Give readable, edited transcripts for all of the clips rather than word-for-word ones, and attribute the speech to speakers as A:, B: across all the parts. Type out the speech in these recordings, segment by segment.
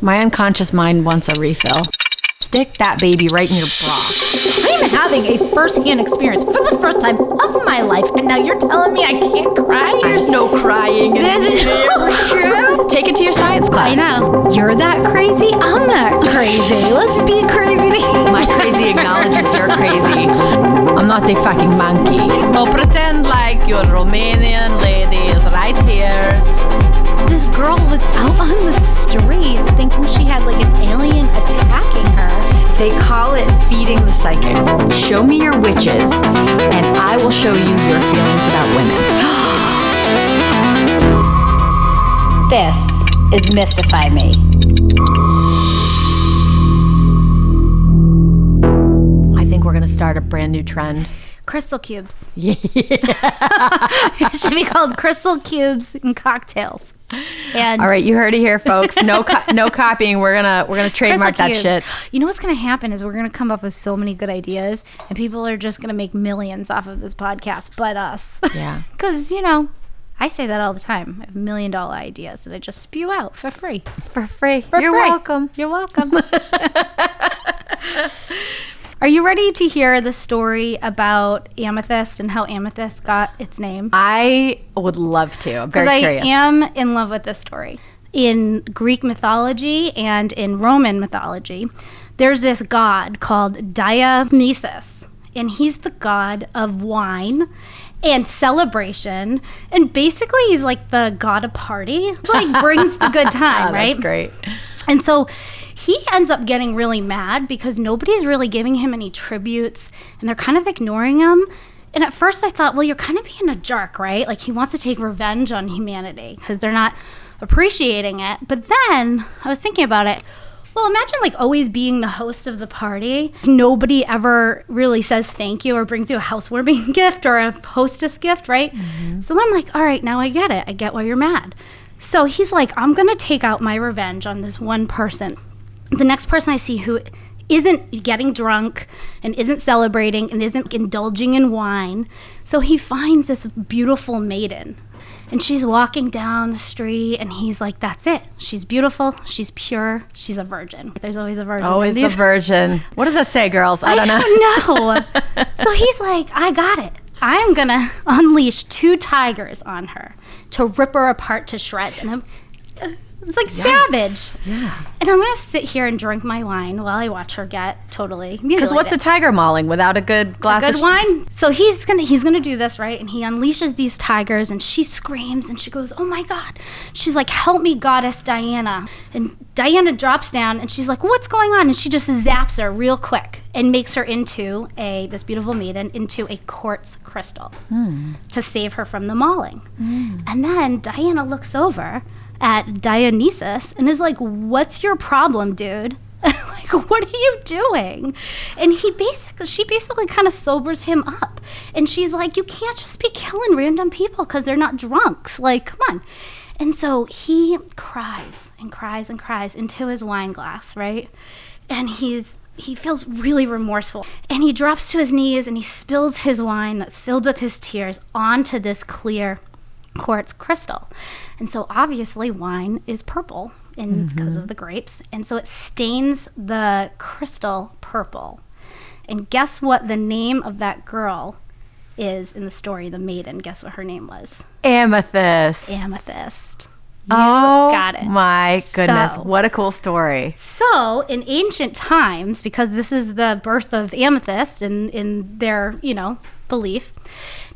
A: My unconscious mind wants a refill. Stick that baby right in your bra.
B: I'm having a first-hand experience for the first time of my life, and now you're telling me I can't cry?
A: There's no crying in
B: This is
A: true. Take it to your science class.
B: I know. You're that crazy? I'm that crazy. Let's be crazy together.
A: My crazy acknowledges you're crazy. I'm not a fucking monkey. Oh, pretend like you're Romanian ladies right here.
B: This girl was out on the streets thinking she had like an alien attacking her.
A: They call it feeding the psychic. Show me your witches, and I will show you your feelings about women.
B: This is Mystify Me.
A: I think we're going to start a brand new trend.
B: Crystal cubes.
A: Yeah.
B: It should be called crystal cubes and cocktails. And
A: All right, you heard it here, folks. No copying. We're gonna trademark that shit.
B: You know what's gonna happen is we're gonna come up with so many good ideas, and people are just gonna make millions off of this podcast, but us.
A: Yeah.
B: Because I say that all the time. I have $1 million ideas that I just spew out for free.
A: For free.
B: You're
A: welcome.
B: You're welcome. Are you ready to hear the story about amethyst and how amethyst got its name?
A: I would love to. I'm very curious.
B: I am in love with this story. In Greek mythology and in Roman mythology, there's this god called Dionysus, and he's the god of wine and celebration, and basically he's like the god of party. He like brings the good time, right?
A: That's great.
B: And so he ends up getting really mad because nobody's really giving him any tributes, and they're kind of ignoring him. And at first I thought, well, you're kind of being a jerk, right? Like he wants to take revenge on humanity because they're not appreciating it. But then I was thinking about it. Well, imagine like always being the host of the party. Nobody ever really says thank you or brings you a housewarming gift or a hostess gift, right? Mm-hmm. So I'm like, all right, now I get it. I get why you're mad. So he's like, I'm going to take out my revenge on this one person. The next person I see who isn't getting drunk and isn't celebrating and isn't indulging in wine. So he finds this beautiful maiden, and she's walking down the street, and he's like, that's it. She's beautiful. She's pure. She's a virgin. There's always a virgin.
A: Always the virgin. What does that say, girls? I don't know.
B: So he's like, I got it. I'm going to unleash 2 tigers on her to rip her apart to shreds. And it's like savage.
A: Yeah.
B: And I'm going to sit here and drink my wine while I watch her get totally mutilated.
A: Because what's a tiger mauling without a good glass
B: of wine? So he's gonna do this, right? And he unleashes these tigers, and she screams, and she goes, oh my God. She's like, help me, goddess Diana. And Diana drops down, and she's like, what's going on? And she just zaps her real quick and makes her into this beautiful maiden into a quartz crystal to save her from the mauling. And then Diana looks over at Dionysus and is like, what's your problem, dude? Like, what are you doing? And she basically kind of sobers him up. And she's like, you can't just be killing random people because they're not drunks. Like, come on. And so he cries and cries and cries into his wine glass, right? And he feels really remorseful. And he drops to his knees and he spills his wine that's filled with his tears onto this clear quartz crystal. And so obviously wine is purple because of the grapes. And so it stains the crystal purple. And guess what the name of that girl is in the story, the maiden? Guess what her name was?
A: Amethyst.
B: You got it.
A: My goodness. What a cool story.
B: So in ancient times, because this is the birth of amethyst in their, belief,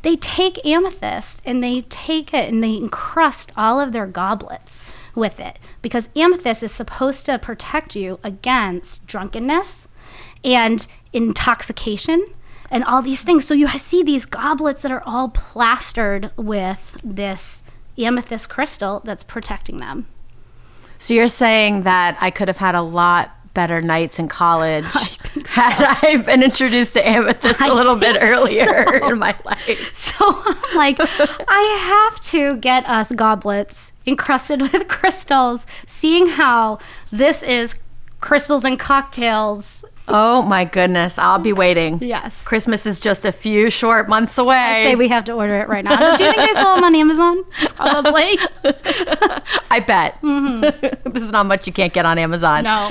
B: they take amethyst and they take it and they encrust all of their goblets with it, because amethyst is supposed to protect you against drunkenness and intoxication and all these things. So you see these goblets that are all plastered with this amethyst crystal that's protecting them.
A: So you're saying that I could have had a lot better nights in college
B: had
A: I been introduced to amethyst a little bit earlier in my life.
B: So I'm like, I have to get us goblets encrusted with crystals, seeing how this is crystals and cocktails
A: Oh my goodness. I'll be waiting.
B: Yes.
A: Christmas is just a few short months away.
B: I say we have to order it right now. Do you think they sell them on Amazon? Probably.
A: I bet. There's not much you can't get on Amazon.
B: No.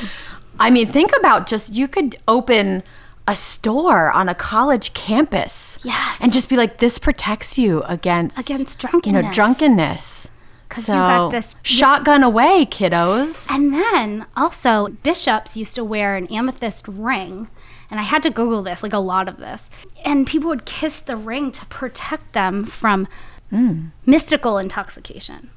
A: I mean, think about you could open a store on a college campus.
B: Yes.
A: And just be like, this protects you against
B: drunkenness.
A: Drunkenness.
B: Because you got this
A: shotgun away, kiddos.
B: And then also bishops used to wear an amethyst ring. And I had to Google this, like a lot of this. And people would kiss the ring to protect them from mystical intoxication.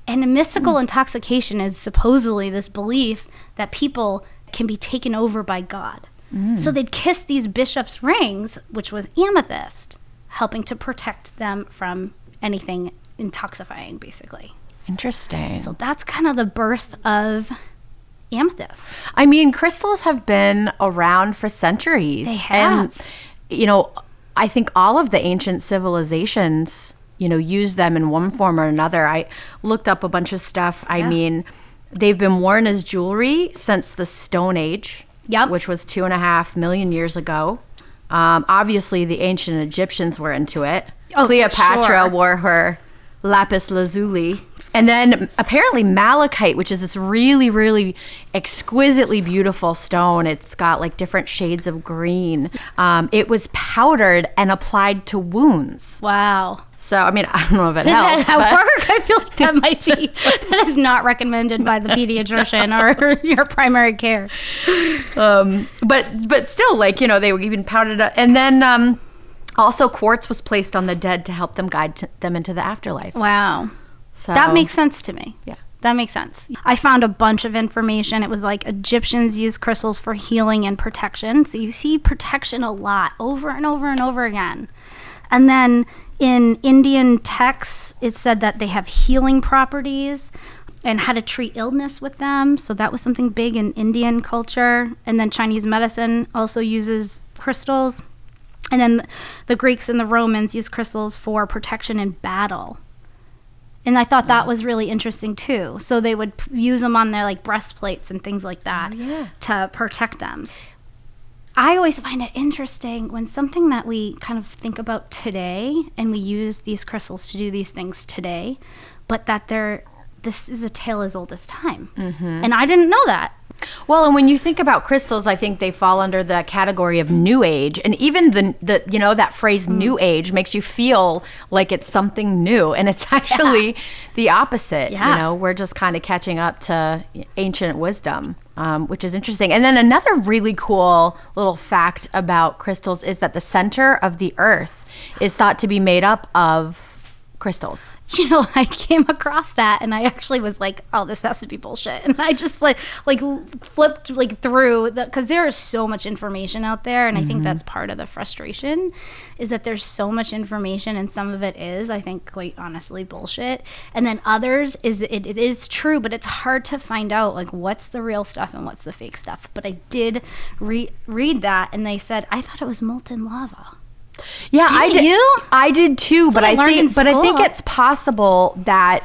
B: And a mystical intoxication is supposedly this belief that people can be taken over by God. So they'd kiss these bishops' rings, which was amethyst, helping to protect them from anything intoxifying, basically.
A: Interesting.
B: So that's kind of the birth of amethyst.
A: I mean, crystals have been around for centuries.
B: They have.
A: And, I think all of the ancient civilizations, use them in one form or another. I looked up a bunch of stuff. I mean, they've been worn as jewelry since the Stone Age, which was 2.5 million years ago. Obviously, the ancient Egyptians were into it. Cleopatra wore her lapis lazuli. And then apparently malachite, which is this really, really exquisitely beautiful stone. It's got like different shades of green. It was powdered and applied to wounds.
B: Wow.
A: So, I mean, I don't know if it helped.
B: At work, I feel like that might be, that is not recommended by the pediatrician or your primary care.
A: But still, like, they were even powdered up. And then also quartz was placed on the dead to help them guide them into the afterlife.
B: Wow.
A: So
B: that makes sense to me.
A: Yeah.
B: That makes sense. I found a bunch of information. It was like Egyptians used crystals for healing and protection. So you see protection a lot over and over and over again. And then in Indian texts, it said that they have healing properties and how to treat illness with them. So that was something big in Indian culture. And then Chinese medicine also uses crystals. And then the Greeks and the Romans used crystals for protection in battle. And I thought that was really interesting too. So they would use them on their like breastplates and things like that to protect them. I always find it interesting when something that we kind of think about today and we use these crystals to do these things today, but that this is a tale as old as time. And I didn't know that.
A: Well, and when you think about crystals, I think they fall under the category of new age. And even the that phrase new age makes you feel like it's something new. And it's actually the opposite. We're just kind of catching up to ancient wisdom, which is interesting. And then another really cool little fact about crystals is that the center of the earth is thought to be made up of crystals.
B: I came across that and I actually was like, oh, this has to be bullshit. And I just like flipped through because there is so much information out there. And I think that's part of the frustration is that there's so much information and some of it is, I think, quite honestly, bullshit. And then others it is true, but it's hard to find out like what's the real stuff and what's the fake stuff. But I did read that and they said, I thought it was molten lava.
A: Yeah, I did too, but I think it's possible that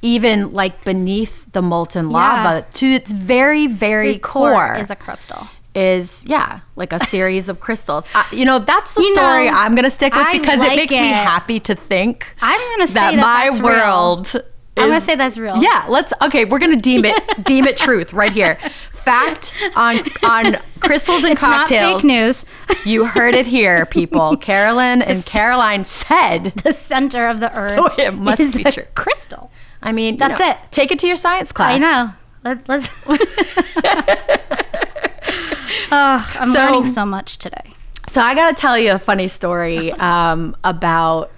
A: even like beneath the molten lava, to its very, very core
B: is a crystal.
A: Is like a series of crystals. That's the story I'm gonna stick with because it makes me happy to think.
B: I'm gonna say that
A: my world.
B: I'm gonna say that's real.
A: Yeah, we're gonna deem it truth right here. Fact on crystals and cocktails.
B: It's not fake news.
A: You heard it here, people. Carolyn and Caroline said
B: the center of the earth
A: so it must
B: is
A: be
B: a
A: true.
B: crystal.
A: I mean,
B: that's it.
A: Take it to your science class.
B: I know. Let's. I'm learning so much today.
A: So I gotta tell you a funny story about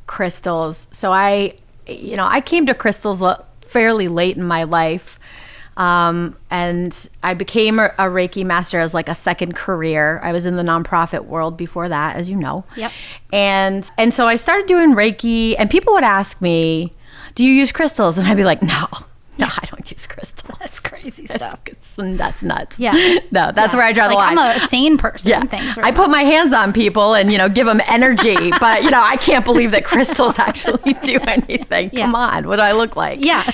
A: crystals. So I came to crystals fairly late in my life. And I became a Reiki master as like a second career. I was in the nonprofit world before that, as you know.
B: Yep.
A: And so I started doing Reiki and people would ask me, do you use crystals? And I'd be like, no, I don't use crystals.
B: That's crazy stuff.
A: That's nuts.
B: Yeah.
A: No, that's where I draw the line.
B: I'm a sane person.
A: Yeah. I put my hands on people and, give them energy, but, I can't believe that crystals actually do anything. Yeah. Come on. What do I look like?
B: Yeah.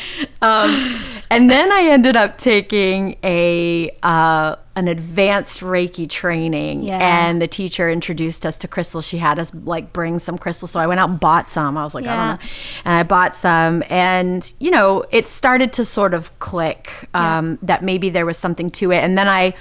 A: And then I ended up taking an advanced Reiki training, and the teacher introduced us to crystals. She had us like bring some crystals. So I went out and bought some. I was like, I don't know. And I bought some, and you know, it started to sort of click that maybe there was something to it. And then I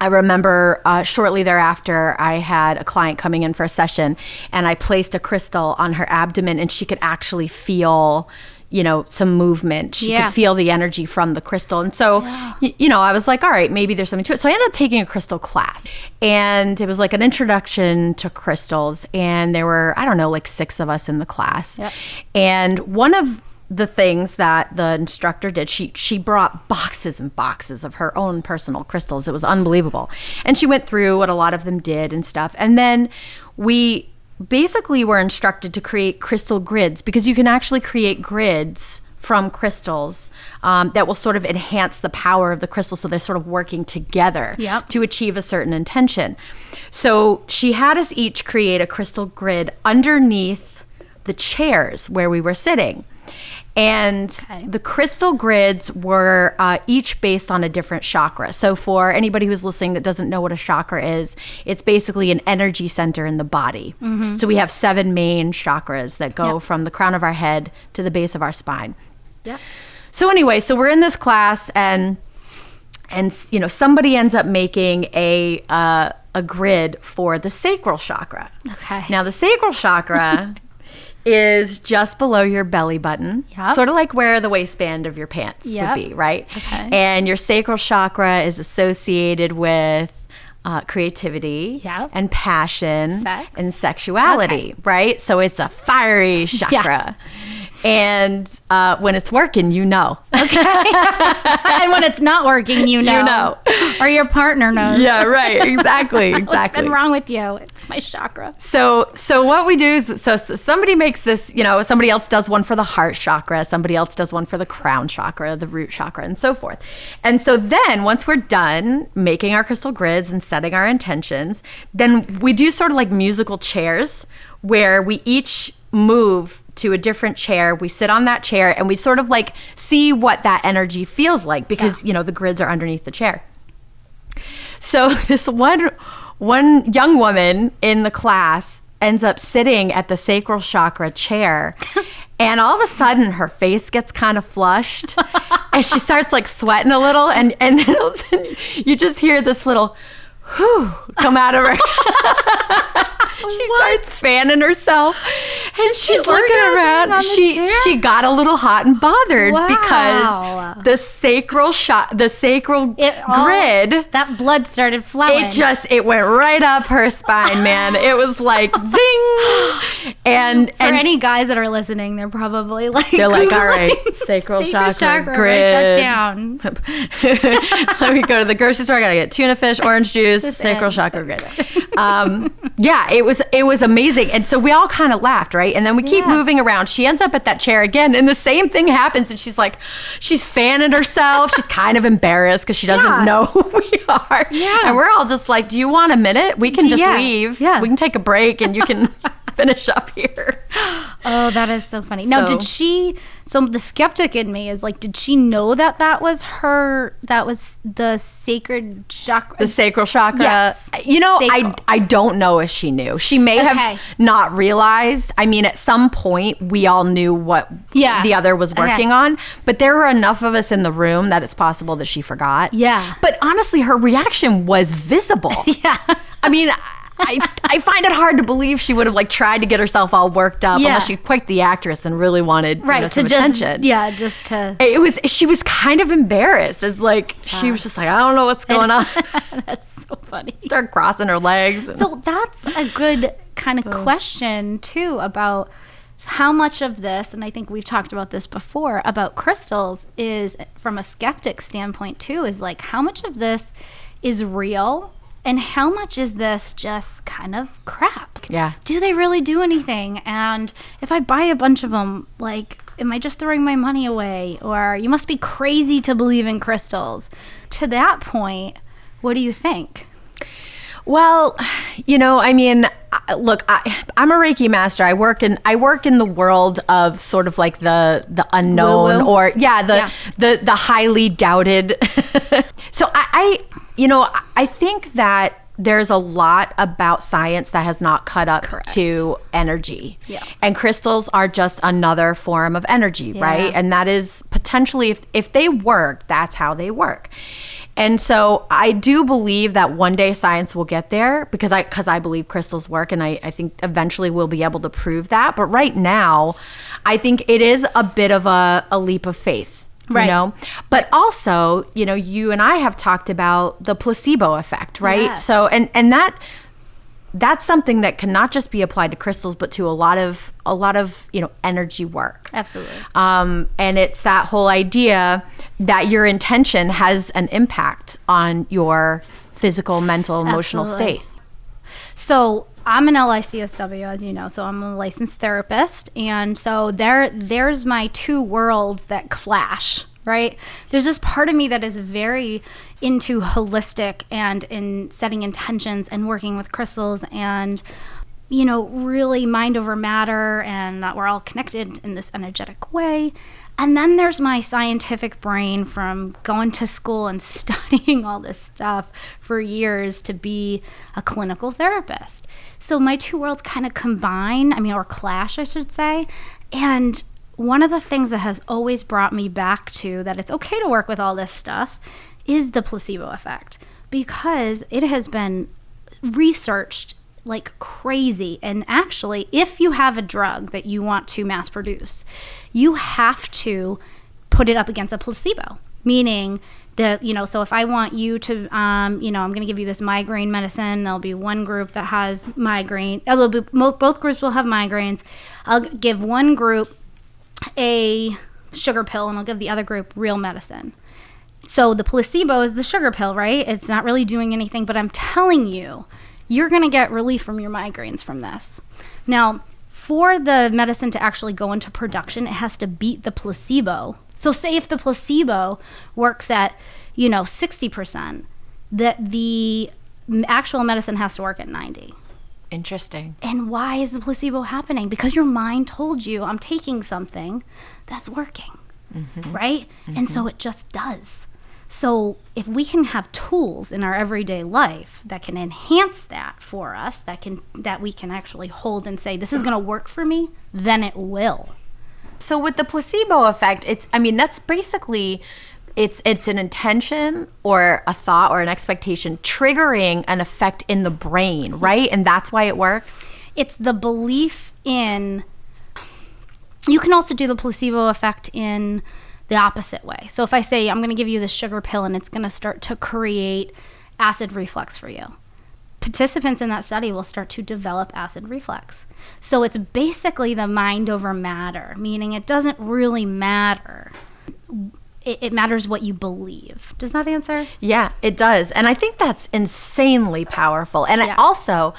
A: remember shortly thereafter, I had a client coming in for a session, and I placed a crystal on her abdomen, and she could actually feel, you know, some movement. She could feel the energy from the crystal. And so, you know, I was like, all right, maybe there's something to it. So I ended up taking a crystal class, and it was like an introduction to crystals. And there were, I don't know, like 6 of us in the class. And one of the things that the instructor did, she brought boxes and boxes of her own personal crystals. It was unbelievable. And she went through what a lot of them did and stuff. And then we basically were instructed to create crystal grids, because you can actually create grids from crystals that will sort of enhance the power of the crystal, so they're sort of working together to achieve a certain intention. So she had us each create a crystal grid underneath the chairs where we were sitting. And the crystal grids were each based on a different chakra. So for anybody who's listening that doesn't know what a chakra is, it's basically an energy center in the body. So we have 7 main chakras that go from the crown of our head to the base of our spine. So anyway, so we're in this class, and you know, somebody ends up making a grid for the sacral chakra. Now the sacral chakra is just below your belly button, sort of like where the waistband of your pants would be, right? And your sacral chakra is associated with creativity and passion and sexuality, right? So it's a fiery chakra. And when it's working, you know.
B: And when it's not working, you know.
A: You know.
B: Or your partner knows.
A: Yeah, right. Exactly.
B: What's been wrong with you? It's my chakra.
A: So what we do is, so somebody makes this, you know, somebody else does one for the heart chakra, somebody else does one for the crown chakra, the root chakra, and so forth. And so then once we're done making our crystal grids and setting our intentions, then we do sort of like musical chairs, where we each move to a different chair. We sit on that chair, and we sort of like see what that energy feels like, because you know, the grids are underneath the chair. So this one young woman in the class ends up sitting at the sacral chakra chair, and all of a sudden her face gets kind of flushed, and she starts like sweating a little, and you just hear this little whew come out of her. She starts fanning herself, and she's looking around. She got a little hot and bothered because the sacral grid,
B: that blood started flowing.
A: It went right up her spine, man. It was like zing. And
B: for any guys that are listening, they're probably like,
A: all right, sacral chakra grid.
B: Write that down.
A: Let me go to the grocery store. I gotta get tuna fish, orange juice, sacral chakra grid. Yeah, it was amazing. And so we all kind of laughed, right? And then we keep moving around. She ends up at that chair again, and the same thing happens. And she's fanning herself. She's kind of embarrassed because she doesn't know who we are. And we're all just like, do you want a minute? We can just leave. We can take a break, and you can finish up here.
B: Oh, that is so funny. Now, so the skeptic in me is like, did she know that was the sacred chakra?
A: The sacral chakra?
B: Yes.
A: You know, I don't know if she knew. She may have not realized. I mean, at some point, we all knew what the other was working on, but there were enough of us in the room that it's possible that she forgot. But honestly, her reaction was visible. I mean, I find it hard to believe she would have like tried to get herself all worked up, unless she's quite the actress and really wanted some attention. She was kind of embarrassed. It's like she was just like, I don't know what's going on.
B: That's so funny.
A: Start crossing her legs.
B: So that's a good kind of question too, about how much of this, and I think we've talked about this before, about crystals, is from a skeptic standpoint too, is like, how much of this is real? And how much is this just kind of crap? Do they really do anything? And if I buy a bunch of them, like, am I just throwing my money away? Or you must be crazy to believe in crystals. To that point, what do you think?
A: Well, I mean, look, I'm a Reiki master. I work in the world of sort of like the unknown,
B: Woo-woo.
A: or the highly doubted. So I think that there's a lot about science that has not caught up to energy.
B: Yeah.
A: And crystals are just another form of energy, right? And that is potentially, if they work, that's how they work. And so I do believe that one day science will get there, because I believe crystals work, and I think eventually we'll be able to prove that. But right now, I think it is a bit of a leap of faith.
B: Right.
A: But also, you and I have talked about the placebo effect, right?
B: Yes.
A: So, and that's something that can not just be applied to crystals, but to a lot of energy work.
B: Absolutely.
A: And it's that whole idea that your intention has an impact on your physical, mental, emotional
B: Absolutely.
A: state.
B: So I'm an LICSW, as you know, so I'm a licensed therapist. And so there's my two worlds that clash, right? There's this part of me that is very into holistic and in setting intentions and working with crystals and, really mind over matter, and that we're all connected in this energetic way. And then there's my scientific brain from going to school and studying all this stuff for years to be a clinical therapist. So my two worlds kind of combine, or clash, I should say. And one of the things that has always brought me back to that it's okay to work with all this stuff is the placebo effect, because it has been researched like crazy. And actually, if you have a drug that you want to mass produce, you have to put it up against a placebo, meaning that, so if I want you to, I'm going to give you this migraine medicine, there'll be one group that has migraine, both groups will have migraines. I'll give one group a sugar pill and I'll give the other group real medicine. So the placebo is the sugar pill, right? It's not really doing anything, but I'm telling you, you're going to get relief from your migraines from this. Now, for the medicine to actually go into production, it has to beat the placebo. So say if the placebo works at, 60%, that the actual medicine has to work at 90.
A: Interesting.
B: And why is the placebo happening? Because your mind told you, I'm taking something that's working, right? Mm-hmm. And so it just does. So if we can have tools in our everyday life that can enhance that for us, that we can actually hold and say, this is going to work for me, then it will.
A: So with the placebo effect, that's basically, it's an intention or a thought or an expectation triggering an effect in the brain, right? And that's why it works?
B: It's the belief in, you can also do the placebo effect in the opposite way. So if I say, I'm going to give you this sugar pill and it's going to start to create acid reflux for you, participants in that study will start to develop acid reflux. So it's basically the mind over matter, meaning it doesn't really matter. It matters what you believe. Does that answer?
A: Yeah, it does. And I think that's insanely powerful. And
B: Yeah.
A: I also,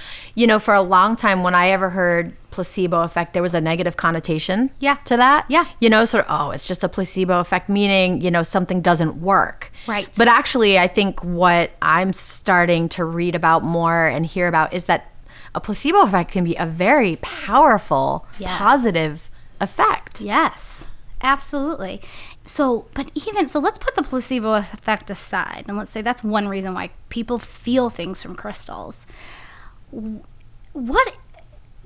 A: for a long time when I ever heard placebo effect, there was a negative connotation to that.
B: Yeah.
A: It's just a placebo effect, meaning, something doesn't work.
B: Right.
A: But actually, I think what I'm starting to read about more and hear about is that a placebo effect can be a very powerful, positive effect.
B: Yes, absolutely. So let's put the placebo effect aside, and let's say that's one reason why people feel things from crystals. What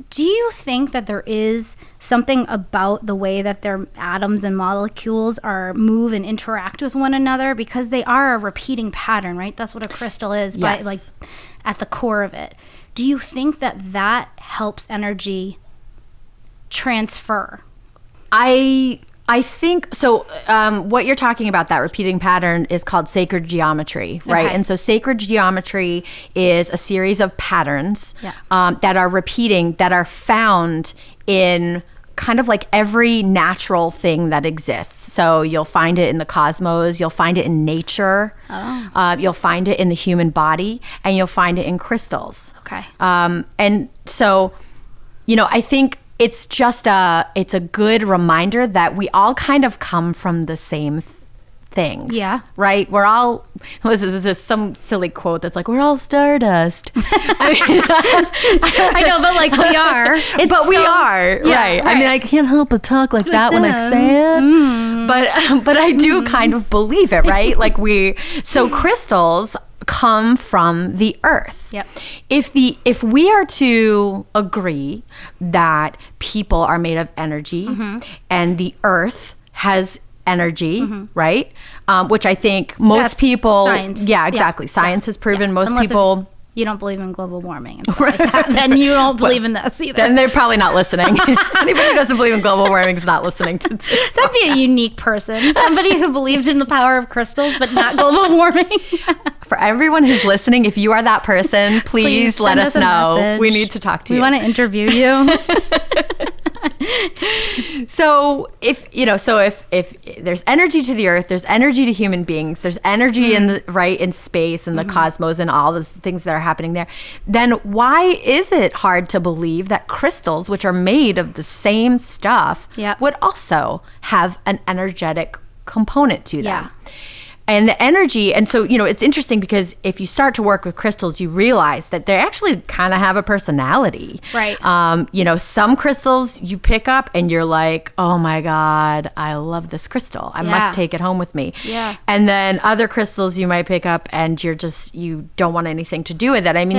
B: do you think that there is something about the way that their atoms and molecules move and interact with one another, because they are a repeating pattern, right? That's what a crystal is,
A: yes.
B: But at the core of it. Do you think that helps energy transfer?
A: I think so. What you're talking about, that repeating pattern, is called sacred geometry, right?
B: Okay.
A: And so sacred geometry is a series of patterns that are repeating, that are found in kind of like every natural thing that exists. So you'll find it in the cosmos, you'll find it in nature, you'll find it in the human body, and you'll find it in crystals.
B: Okay.
A: And so, I think it's just it's a good reminder that we all kind of come from the same thing.
B: Yeah.
A: Right? We're all, there's some silly quote that's like, we're all stardust. I
B: know, but like we are.
A: We are, yeah, right. I mean, I can't help but talk like that when I say it. But I do kind of believe it, right? Like so crystals come from the earth.
B: Yep.
A: If we are to agree that people are made of energy and the earth has energy, right? Which I think most people,
B: science.
A: Yeah, exactly. Science has proven most
B: Unless
A: people.
B: You don't believe in global warming and stuff like that, then you don't believe in this either.
A: Then they're probably not listening. Anybody who doesn't believe in global warming is not listening to this.
B: That'd be a unique person. Somebody who believed in the power of crystals, but not global warming.
A: For everyone who's lilistening, if you are that person, please let us know.
B: Message.
A: We need to talk to you.
B: We want to interview you.
A: So if there's energy to the earth, there's energy to human beings, there's energy in space and the cosmos and all those things that are happening there, then why is it hard to believe that crystals, which are made of the same stuff, would also have an energetic component to them?
B: Yeah.
A: And the energy, and so, it's interesting because if you start to work with crystals, you realize that they actually kind of have a personality.
B: Right.
A: Some crystals you pick up and you're like, oh my God, I love this crystal. I must take it home with me.
B: Yeah.
A: And then other crystals you might pick up and you don't want anything to do with it. I mean,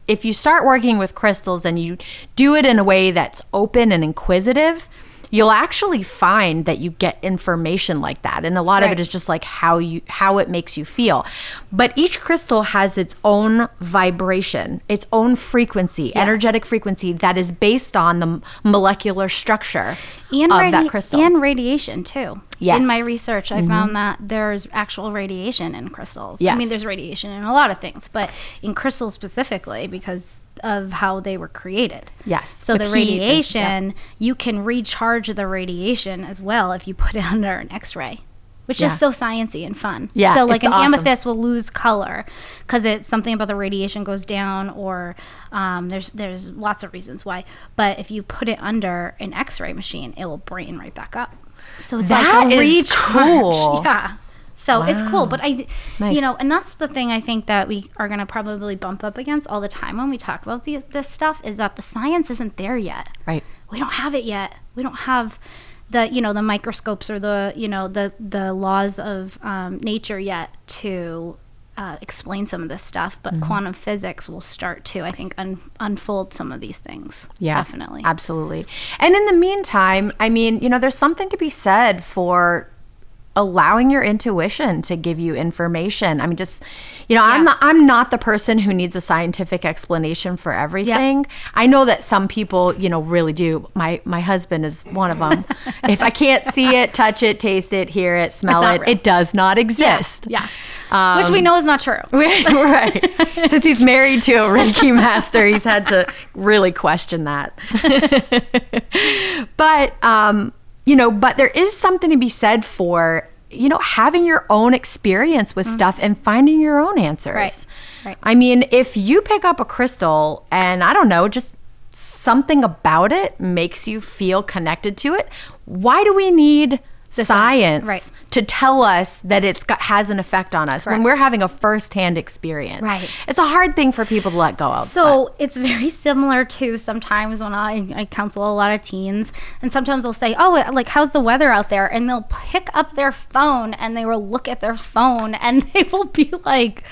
A: if you start working with crystals and you do it in a way that's open and inquisitive, you'll actually find that you get information like that. And a lot of it is just like how it makes you feel. But each crystal has its own vibration, its own frequency, energetic frequency that is based on the molecular structure of that crystal.
B: And radiation too.
A: Yes.
B: In my research, I found that there's actual radiation in crystals.
A: Yes.
B: I mean, there's radiation in a lot of things, but in crystals specifically, because of how they were created.
A: Yes.
B: So the radiation, you can recharge the radiation as well if you put it under an X-ray, which is so sciencey and fun.
A: Yeah.
B: So like an
A: awesome.
B: amethyst will lose color because it's something about the radiation goes down, or there's lots of reasons why. But if you put it under an X-ray machine, it will brighten right back up. So it's
A: that
B: like a
A: is
B: recharge.
A: cool.
B: Yeah. So it's cool, but
A: Nice.
B: and that's the thing I think that we are going to probably bump up against all the time when we talk about this stuff, is that the science isn't there yet.
A: Right.
B: We don't have it yet. We don't have the microscopes or the laws of nature yet to explain some of this stuff. But quantum physics will start to, I think, unfold some of these things.
A: Yeah,
B: definitely.
A: Absolutely. And in the meantime, I mean, there's something to be said for allowing your intuition to give you information. I mean, just, I'm not the person who needs a scientific explanation for everything. Yep. I know that some people, really do. My husband is one of them. If I can't see it, touch it, taste it, hear it, smell it,
B: real.
A: It does not exist.
B: Yeah. Which we know is not true.
A: Right. Since he's married to a Reiki master, he's had to really question that. But there is something to be said for, having your own experience with stuff and finding your own answers.
B: Right.
A: I mean, if you pick up a crystal and I don't know, just something about it makes you feel connected to it, why do we need science to tell us that has an effect on us when we're having a firsthand experience?
B: Right.
A: It's a hard thing for people to let go of.
B: So it's very similar to sometimes when I counsel a lot of teens, and sometimes they'll say, oh, like, how's the weather out there? And they'll pick up their phone and they will look at their phone and they will be like,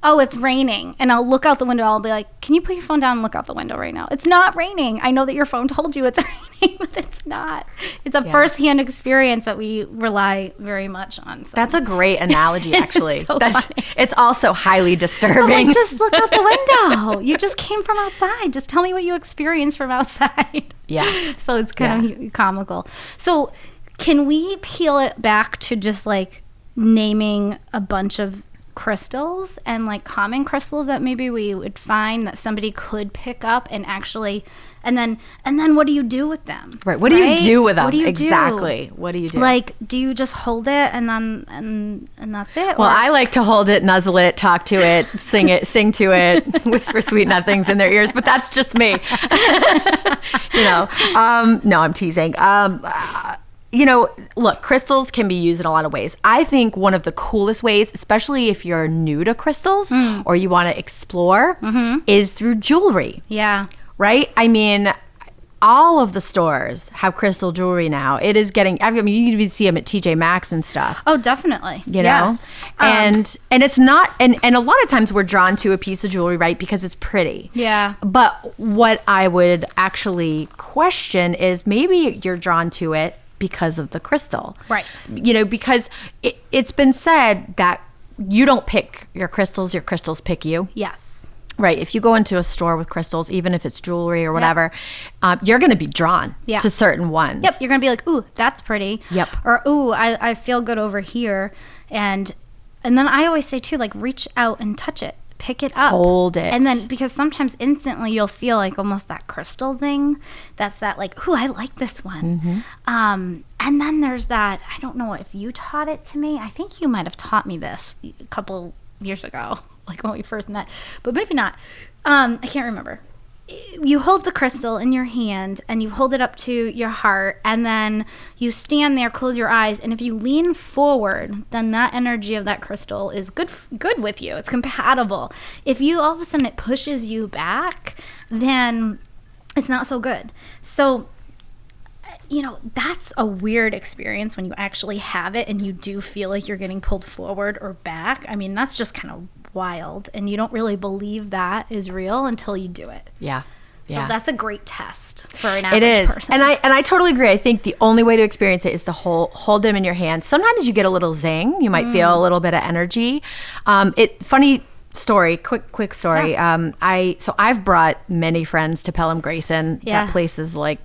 B: oh, it's raining. And I'll look out the window. I'll be like, can you put your phone down and look out the window right now? It's not raining. I know that your phone told you it's raining, but it's not. It's a firsthand experience that we rely very much on. So.
A: That's a great analogy, actually.
B: Funny.
A: It's also highly disturbing.
B: Like, just look out the window. You just came from outside. Just tell me what you experienced from outside.
A: Yeah.
B: So it's kind of comical. So can we peel it back to just like naming a bunch of crystals and like common crystals that maybe we would find that somebody could pick up and actually, and then what do you do with them?
A: Right. What do you do with them?
B: What do you
A: exactly. What do you do?
B: Like, do you just hold it and then and that's it?
A: Well, I like to hold it, nuzzle it, talk to it, sing to it, whisper sweet nothings in their ears, but that's just me. No, I'm teasing. look, crystals can be used in a lot of ways. I think one of the coolest ways, especially if you're new to crystals or you want to explore, is through jewelry.
B: Yeah.
A: Right? I mean, all of the stores have crystal jewelry now. It is getting, I mean, you can even see them at TJ Maxx and stuff.
B: Oh, definitely.
A: You know? And it's not, and a lot of times we're drawn to a piece of jewelry, right? Because it's pretty.
B: Yeah.
A: But what I would actually question is maybe you're drawn to it because of the crystal.
B: Right.
A: Because it's been said that you don't pick your crystals pick you.
B: Yes.
A: Right. If you go into a store with crystals, even if it's jewelry or whatever, you're going to be drawn to certain ones.
B: Yep. You're going to be like, ooh, that's pretty.
A: Yep.
B: Or, ooh, I feel good over here. And then I always say, too, like, reach out and touch it. Pick it up.
A: Hold it.
B: And then, because sometimes instantly you'll feel like almost that crystal thing. That's that, like, ooh, I like this one. And then there's that, I don't know if you taught it to me. I think you might have taught me this a couple years ago. Like when we first met, but maybe not. I can't remember. You hold the crystal in your hand and you hold it up to your heart, and then you stand there, close your eyes, and if you lean forward, then that energy of that crystal is good with you. It's compatible. If you all of a sudden it pushes you back, then it's not so good. So that's a weird experience when you actually have it and you do feel like you're getting pulled forward or back. I mean, that's just kind of wild, and you don't really believe that is real until you do it.
A: Yeah.
B: So that's a great test for an average person.
A: And I totally agree. I think the only way to experience it is to hold them in your hand. Sometimes you get a little zing. You might feel a little bit of energy. Funny story, quick story.
B: Yeah.
A: I've brought many friends to Pelham Grayson.
B: Yeah.
A: That place is like,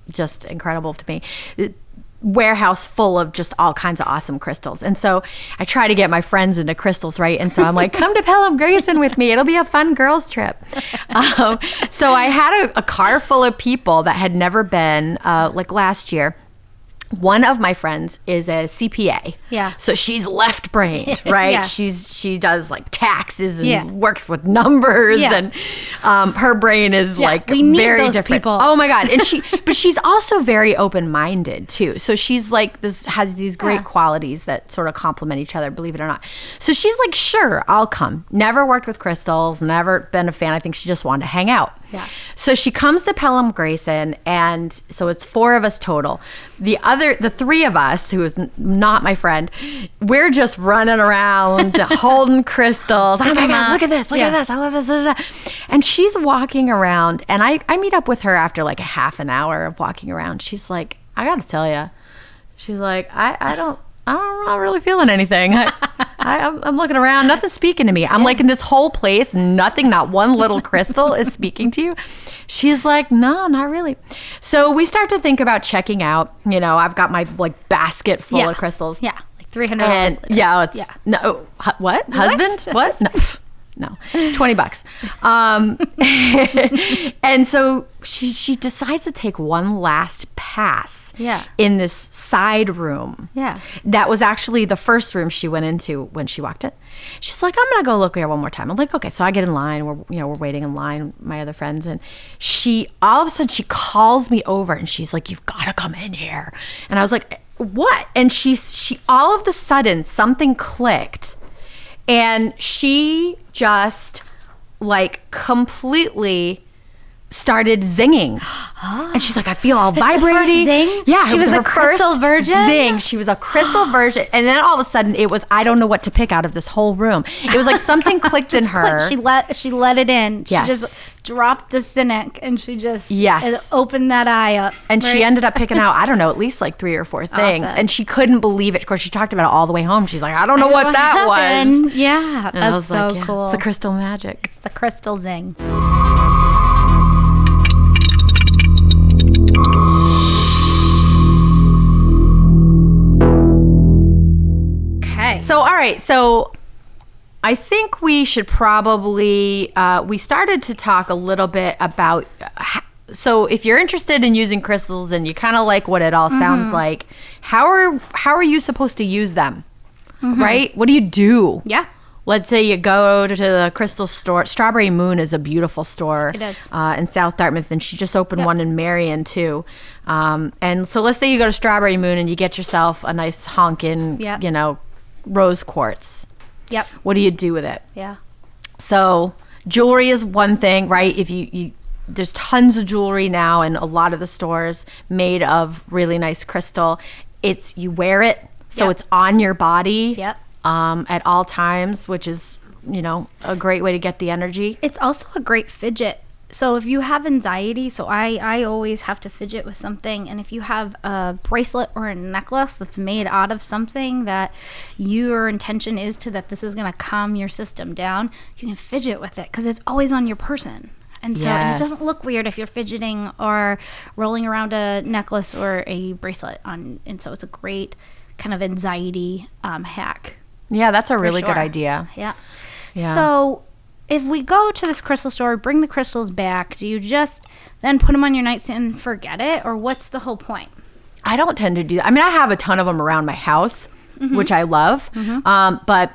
A: just incredible to me. Warehouse full of just all kinds of awesome crystals. And so I try to get my friends into crystals, right? And so I'm like, come to Pelham Grayson with me. It'll be a fun girls trip. So I had a car full of people that had never been, like last year. One of my friends is a CPA.
B: Yeah.
A: So she's left-brained, right?
B: Yeah.
A: She does like taxes and works with numbers, and her brain is like
B: we need
A: very
B: those
A: different.
B: People.
A: Oh my God. And but she's also very open-minded too. So she's like has these great qualities that sort of complement each other, believe it or not. So she's like, sure, I'll come. Never worked with crystals, never been a fan. I think she just wanted to hang out.
B: Yeah.
A: So she comes to Pelham Grayson, and so it's 4 of us total. The 3 of us, who is not my friend, we're just running around holding crystals. Oh my God, look at this, look at this, I love this. And she's walking around, and I meet up with her after like a half an hour of walking around. She's like, I gotta tell you, she's like, I'm not really feeling anything. I'm looking around, nothing's speaking to me. I'm like in this whole place, not one little crystal is speaking to you. She's like, no, not really. So we start to think about checking out. I've got my like basket full of crystals.
B: Yeah, like $300.
A: No, what? Husband? What? No, $20. And so she decides to take one last pass. In this side room.
B: Yeah.
A: That was actually the first room she went into when she walked in. She's like, I'm gonna go look here one more time. I'm like, okay. So I get in line. We're waiting in line, my other friends, and all of a sudden she calls me over and she's like, you've got to come in here. And I was like, what? And she all of the sudden something clicked. And she just like completely started zinging. And she's like, I feel all vibrating.
B: Zing?
A: Yeah.
B: She was a crystal virgin?
A: Zing. She was a crystal virgin. And then all of a sudden it was, I don't know what to pick out of this whole room. It was like something clicked in her.
B: She let it in. She just dropped the cynic and she just opened that eye up.
A: And she ended up picking out, I don't know, at least like 3 or 4 things. Awesome. And she couldn't believe it. Of course, she talked about it all the way home. She's like, I don't know what that was.
B: Yeah.
A: And
B: that's so
A: like,
B: cool.
A: It's the crystal magic.
B: It's the crystal zing.
A: So, all right. So I think we should probably, we started to talk a little bit about, so if you're interested in using crystals and you kind of like what it all sounds like, how are you supposed to use them? Right? What do you do?
B: Yeah.
A: let's say you go to the crystal store. Strawberry Moon is a beautiful store.
B: It is.
A: In South Dartmouth, and she just opened one in Marion too. And so let's say you go to Strawberry Moon and you get yourself a nice honkin', rose quartz.
B: Yep.
A: What do you do with it?
B: Yeah.
A: So jewelry is one thing, right? If you there's tons of jewelry now in a lot of the stores made of really nice crystal. You wear it, so it's on your body at all times, which is, a great way to get the energy.
B: It's also a great fidget. So if you have anxiety, so I always have to fidget with something. And if you have a bracelet or a necklace that's made out of something that your intention is that this is going to calm your system down, you can fidget with it because it's always on your person. And so and it doesn't look weird if you're fidgeting or rolling around a necklace or a bracelet on. And so it's a great kind of anxiety hack.
A: Yeah, that's a really good idea.
B: Yeah. So if we go to this crystal store, bring the crystals back, do you just then put them on your nightstand and forget it? Or what's the whole point?
A: I don't tend to do that. I mean, I have a ton of them around my house, which I love. But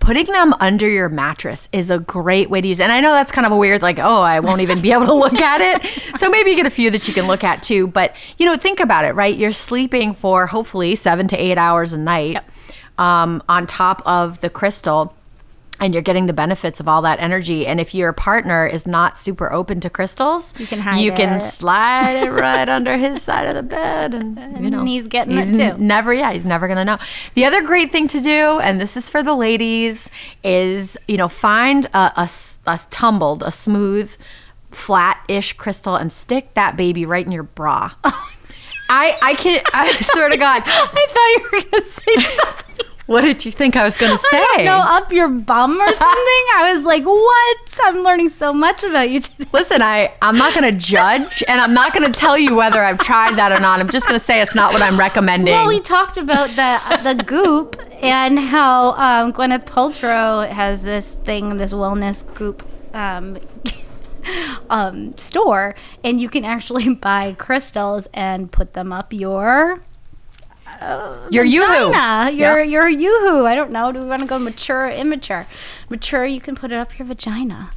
A: putting them under your mattress is a great way to use it. And I know that's kind of a weird, I won't even be able to look at it. So maybe you get a few that you can look at too. But, think about it, right? You're sleeping for hopefully 7 to 8 hours a night on top of the crystal. And you're getting the benefits of all that energy. And if your partner is not super open to crystals,
B: you can
A: slide it right under his side of the bed. And
B: he's getting it too.
A: He's never going to know. The other great thing to do, and this is for the ladies, is, find a smooth, flat-ish crystal and stick that baby right in your bra. I swear to God.
B: I thought you were going to say something.
A: What did you think I was going to say?
B: I don't know, up your bum or something? I was like, what? I'm learning so much about you today.
A: Listen, I'm not going to judge, and I'm not going to tell you whether I've tried that or not. I'm just going to say it's not what I'm recommending.
B: Well, we talked about the goop and how Gwyneth Paltrow has this wellness goop store, and you can actually buy crystals and put them up your
A: yoo-hoo.
B: Your yoo-hoo. I don't know. Do we want to go mature or immature? Mature, you can put it up your vagina.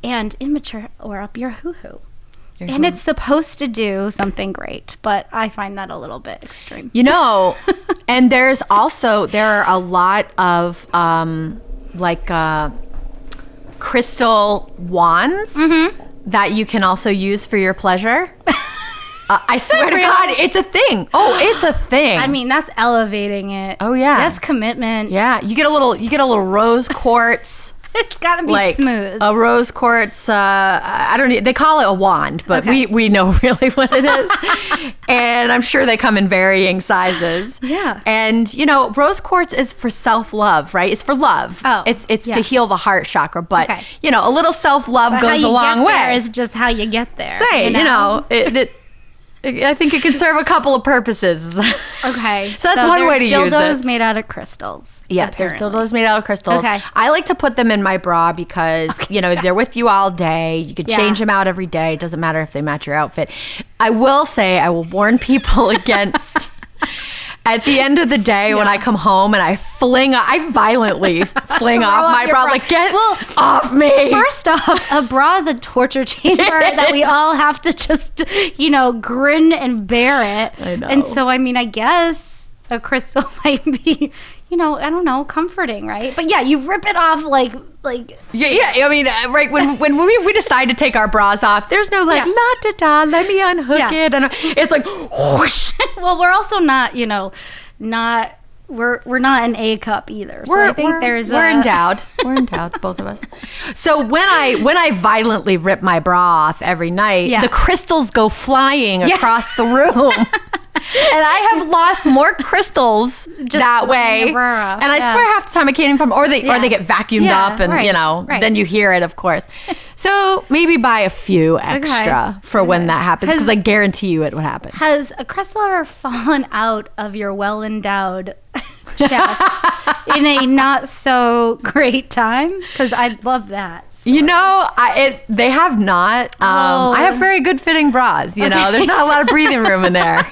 B: And immature, or up your hoo-hoo. And it's supposed to do something great, but I find that a little bit extreme.
A: And there are a lot of crystal wands that you can also use for your pleasure. I swear to God, it's a thing. Oh, it's a thing.
B: I mean, that's elevating it.
A: Oh yeah,
B: that's commitment.
A: Yeah, you get a little rose quartz.
B: It's got to be smooth.
A: A rose quartz. I don't know. They call it a wand, but we know really what it is. And I'm sure they come in varying sizes.
B: Yeah.
A: And rose quartz is for self-love, right? It's for love.
B: Oh.
A: It's to heal the heart chakra. But a little self-love goes a long way.
B: Is just how you get there.
A: I think it can serve a couple of purposes.
B: Okay.
A: So that's one way to use it.
B: Dildos made out of crystals.
A: Yeah, there's dildos made out of crystals.
B: Okay.
A: I like to put them in my bra because, they're with you all day. You could change them out every day. It doesn't matter if they match your outfit. I will warn people against... At the end of the day, when I come home and I violently fling off my bra, get off me.
B: First off, a bra is a torture chamber that we all have to just, grin and bear it.
A: I know.
B: And so, I guess a crystal might be, I don't know, comforting, right? But yeah, you rip it off like.
A: Yeah. I mean, right when we decide to take our bras off, there's no la da da. Let me unhook it, and it's like whoosh.
B: Well, we're also not, we're not an A cup either. So I think
A: we're endowed. We're endowed, both of us. So when I violently rip my bra off every night, the crystals go flying across the room. And I have lost more crystals that way. And I swear half the time I can't even find them. Or they get vacuumed up and, then you hear it, of course. So maybe buy a few extra for when that happens, because I guarantee you it would happen.
B: Has a crystal ever fallen out of your well-endowed chest in a not so great time? Because I'd love that. story.
A: You know, they have not. I have very good fitting bras. You know, there's not a lot of breathing room in there.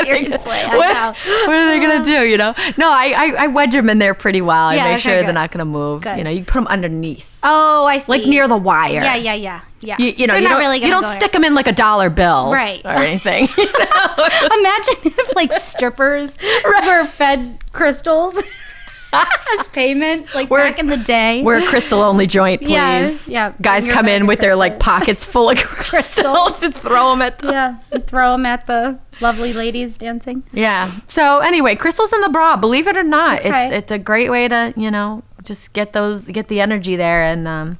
B: Seriously,
A: what are they gonna do? You know, no, I wedge them in there pretty well. I make sure they're not gonna move.
B: Good.
A: You know, you put them underneath.
B: Oh, I see.
A: Like near the wire.
B: Yeah.
A: You know, you don't stick them in like a dollar bill,
B: right,
A: or anything. You know?
B: Imagine if like strippers were fed crystals as payment, like back in the day.
A: We're a crystal only joint, please.
B: Yeah.
A: Guys come in with their like pockets full of crystals and throw them at
B: the lovely ladies dancing.
A: Yeah. So anyway, crystals in the bra. Believe it or not, it's a great way to just get the energy there, and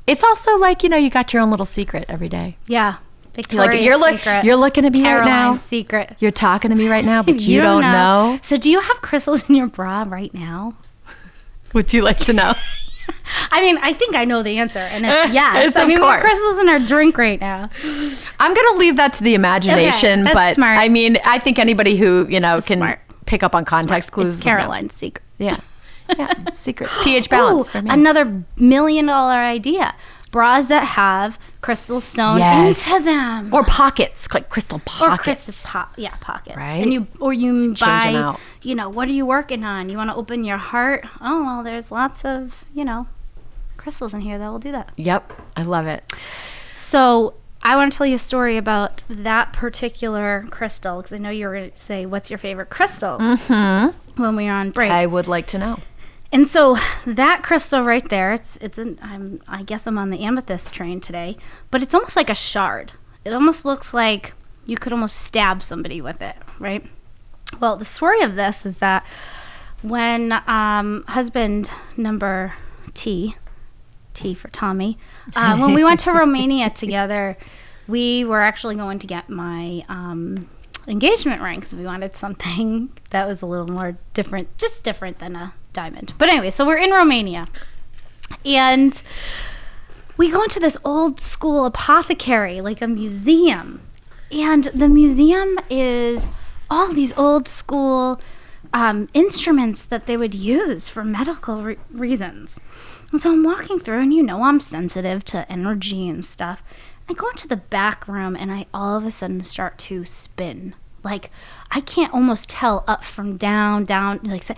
A: it's also like you got your own little secret every day.
B: Yeah. Victoria's secret.
A: You're looking at me right now.
B: Caroline's secret.
A: You're talking to me right now, but you don't know.
B: So do you have crystals in your bra right now?
A: Would you like to know?
B: I mean, I think I know the answer, and it's yes.
A: Of course.
B: We have crystals in our drink right now.
A: I'm going to leave that to the imagination,
B: that's
A: but
B: smart.
A: I mean, I think anybody who, can
B: smart.
A: pick up on context clues.
B: It's Caroline's secret.
A: Yeah. Secret. pH balance for me.
B: Another $1 million idea. Bras that have crystals sewn into them,
A: or pockets, like crystal pockets,
B: or crystal pockets,
A: right?
B: And you
A: buy, out.
B: What are you working on? You want to open your heart? Oh well, there's lots of crystals in here that will do that.
A: Yep, I love it.
B: So I want to tell you a story about that particular crystal, because I know you were going to say, "What's your favorite crystal?"
A: Mm-hmm.
B: When we were on break,
A: I would like to know.
B: And so that crystal right there, I guess I'm on the amethyst train today, but it's almost like a shard. It almost looks like you could almost stab somebody with it, right? Well, the story of this is that when husband number T for Tommy, when we went to Romania together, we were actually going to get my engagement ring because we wanted something that was a little more different, just different than a diamond. But anyway, so we're in Romania, and we go into this old school apothecary, like a museum, and the museum is all these old school instruments that they would use for medical reasons. And so I'm walking through, and I'm sensitive to energy and stuff. I go into the back room, and I all of a sudden start to spin. Like, I can't almost tell up from down, like,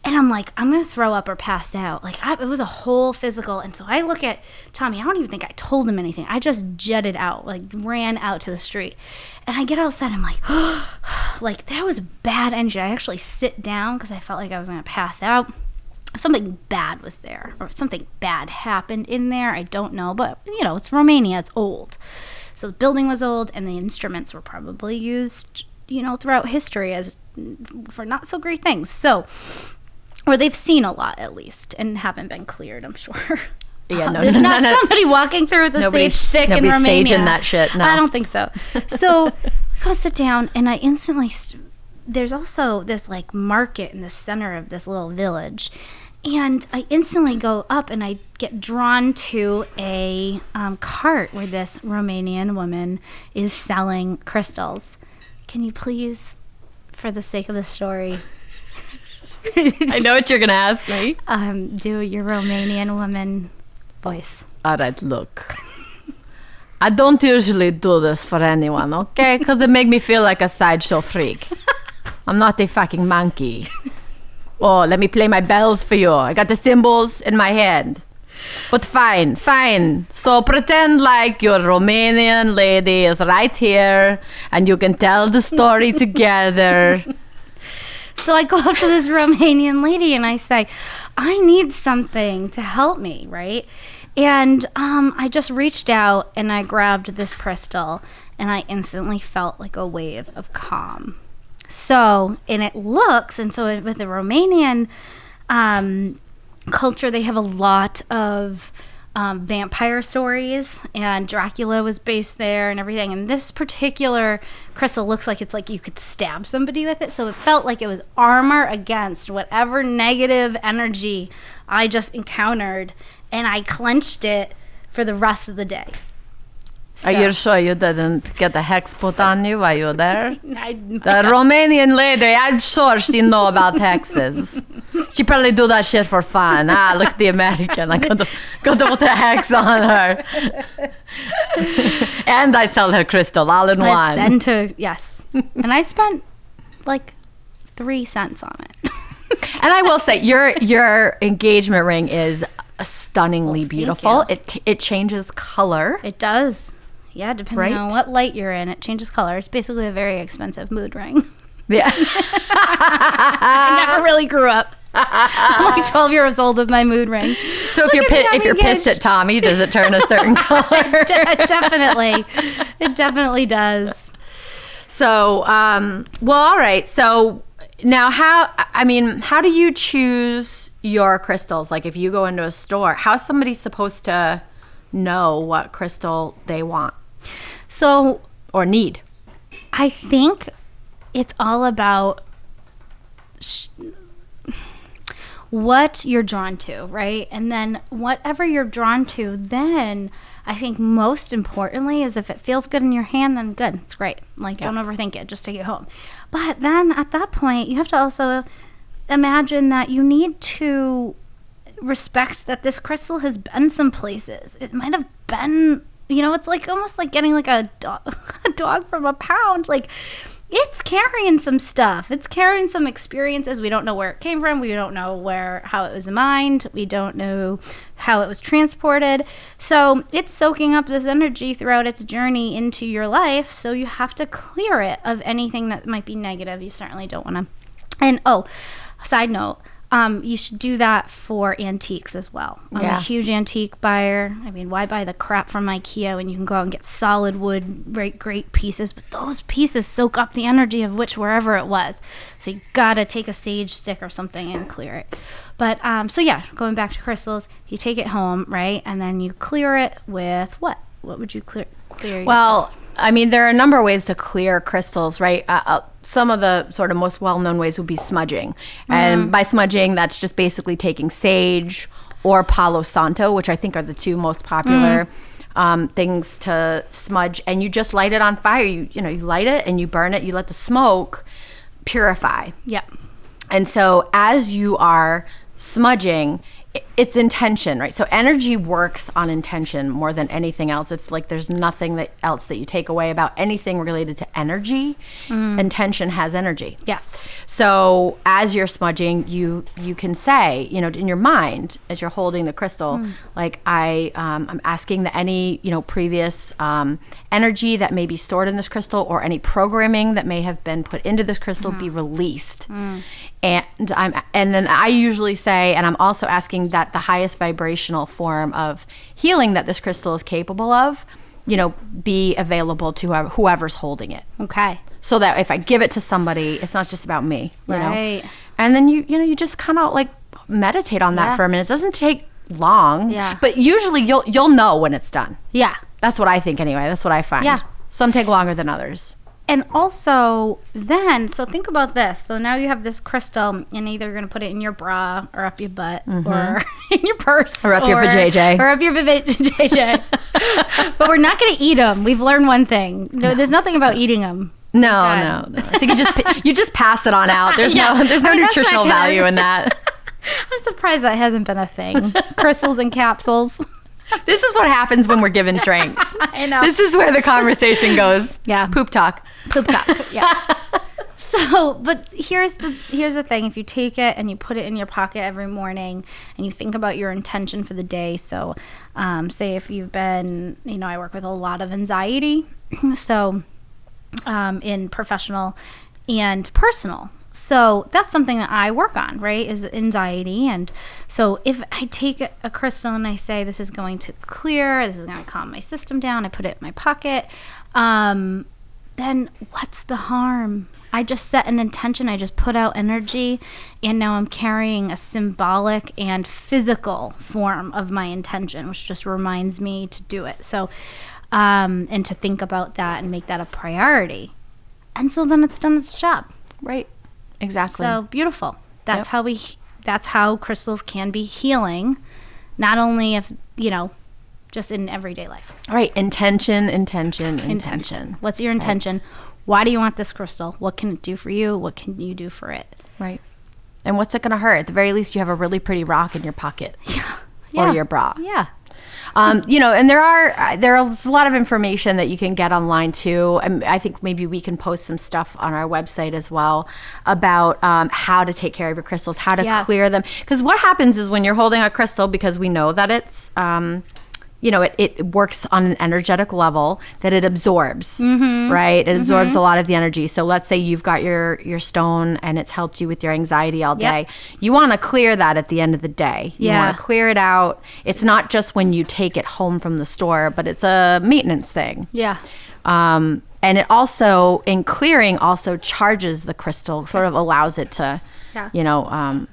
B: and I'm like, I'm going to throw up or pass out. Like, it was a whole physical. And so I look at Tommy. I don't even think I told him anything. I just jetted out, like, ran out to the street. And I get outside. I'm like, like, that was bad energy. I actually sit down because I felt like I was going to pass out. Something bad was there, or something bad happened in there. I don't know. But, it's Romania. It's old. So the building was old, and the instruments were probably used throughout history as for not so great things. So, or they've seen a lot at least and haven't been cleared, I'm sure.
A: Yeah,
B: there's not somebody walking through with a sage stick in Romania.
A: Nobody's saging that shit. No,
B: I don't think so. So, I go sit down, and I instantly. There's also this like market in the center of this little village, and I instantly go up and I get drawn to a cart where this Romanian woman is selling crystals. Can you please, for the sake of the story,
A: I know what you're going to ask me.
B: Do your Romanian woman voice.
A: All right, look. I don't usually do this for anyone, okay? Because it makes me feel like a sideshow freak. I'm not a fucking monkey. Oh, let me play my bells for you. I got the cymbals in my hand. But fine. So pretend like your Romanian lady is right here and you can tell the story together.
B: So I go up to this Romanian lady and I say, I need something to help me, right? And I just reached out and I grabbed this crystal and I instantly felt like a wave of calm. So, and it looks, and so with the Romanian culture, they have a lot of vampire stories, and Dracula was based there and everything. And this particular crystal looks like it's like you could stab somebody with it. So it felt like it was armor against whatever negative energy I just encountered, and I clenched it for the rest of the day.
A: Are you sure you didn't get the hex put on you while you were there? The
B: I
A: Romanian lady, I'm sure she know about hexes. She probably do that shit for fun. Look at the American. I got to put a hex on her. And I sell her crystal all in one.
B: Yes. And I spent like 3 cents on it.
A: And I will say, your engagement ring is stunningly beautiful. It changes color.
B: It does. Yeah, depending on what light you're in, it changes color. It's basically a very expensive mood ring.
A: Yeah.
B: I never really grew up. I'm like 12 years old with my mood ring.
A: So if you're pissed at Tommy, does it turn a certain color?
B: Definitely. It definitely does.
A: So, well, all right. So now how do you choose your crystals? Like if you go into a store, how's somebody supposed to know what crystal they want?
B: So,
A: or need?
B: I think it's all about what you're drawn to, right? And then whatever you're drawn to, then I think most importantly is if it feels good in your hand, then good, it's great. Like don't overthink it, just take it home. But then at that point, you have to also imagine that you need to respect that this crystal has been some places. It might have been, it's like almost like getting like a dog from a pound. Like it's carrying some stuff. It's carrying some experiences. We don't know where it came from. We don't know how it was mined. We don't know how it was transported. So it's soaking up this energy throughout its journey into your life. So you have to clear it of anything that might be negative. You certainly don't want to. And side note, you should do that for antiques as well. I'm a huge antique buyer. I mean, why buy the crap from IKEA when you can go out and get solid wood, great pieces? But those pieces soak up the energy of wherever it was. So you gotta take a sage stick or something and clear it. But going back to crystals, you take it home, right? And then you clear it with what? What would you clear?
A: Well, I mean, there are a number of ways to clear crystals, right? Some of the sort of most well-known ways would be smudging. And by smudging, that's just basically taking sage or Palo Santo, which I think are the two most popular things to smudge. And you just light it on fire. You light it and you burn it. You let the smoke purify.
B: Yep.
A: And so as you are smudging, it's intention, right? So energy works on intention more than anything else. It's like there's nothing else that you take away about anything related to energy. Intention has energy.
B: Yes.
A: So as you're smudging, you can say, in your mind, as you're holding the crystal, like I'm asking that any previous energy that may be stored in this crystal or any programming that may have been put into this crystal be released. And then I usually say, and I'm also asking that the highest vibrational form of healing that this crystal is capable of, be available to whoever's holding it.
B: Okay.
A: So that if I give it to somebody, it's not just about me,
B: right.
A: And then you just kind of like meditate on that for a minute. It doesn't take long.
B: Yeah.
A: But usually you'll know when it's done.
B: Yeah.
A: That's what I think anyway. That's what I find.
B: Yeah.
A: Some take longer than others.
B: And also then, so think about this. So now you have this crystal and either you're going to put it in your bra or up your butt or in your purse.
A: Or up your vajayjay.
B: Or up your vajayjay. But we're not going to eat them. We've learned one thing. No. There's nothing about eating them.
A: No. I think you just pass it on out. There's no nutritional value in that.
B: I'm surprised that hasn't been a thing. Crystals and capsules.
A: This is what happens when we're given drinks.
B: I know.
A: This is where the conversation goes.
B: Yeah.
A: Poop talk.
B: Yeah. So, but here's the thing. If you take it and you put it in your pocket every morning and you think about your intention for the day. So, say if you've been, I work with a lot of anxiety. So, in professional and personal. So that's something that I work on, right, is anxiety. And so if I take a crystal and I say this is going to clear, this is going to calm my system down, I put it in my pocket, then what's the harm? I just set an intention, I just put out energy, and now I'm carrying a symbolic and physical form of my intention, which just reminds me to do it. So, and to think about that and make that a priority. And so then it's done its job.
A: Right. Exactly.
B: So beautiful. That's how crystals can be healing. Not only if, just in everyday life.
A: All right. Intention.
B: What's your intention? Right. Why do you want this crystal? What can it do for you? What can you do for it?
A: Right. And what's it going to hurt? At the very least, you have a really pretty rock in your pocket.
B: Yeah.
A: Or your bra.
B: Yeah.
A: You know, and there's a lot of information that you can get online too. I think maybe we can post some stuff on our website as well about how to take care of your crystals, how to clear them. Because what happens is when you're holding a crystal, because we know that it's, you know, it works on an energetic level, that it absorbs, right? It absorbs a lot of the energy. So let's say you've got your stone and it's helped you with your anxiety all day. You want to clear that at the end of the day. You want to clear it out. It's not just when you take it home from the store, but it's a maintenance thing.
B: Yeah.
A: And it also, in clearing, also charges the crystal, sort of allows it to, you know,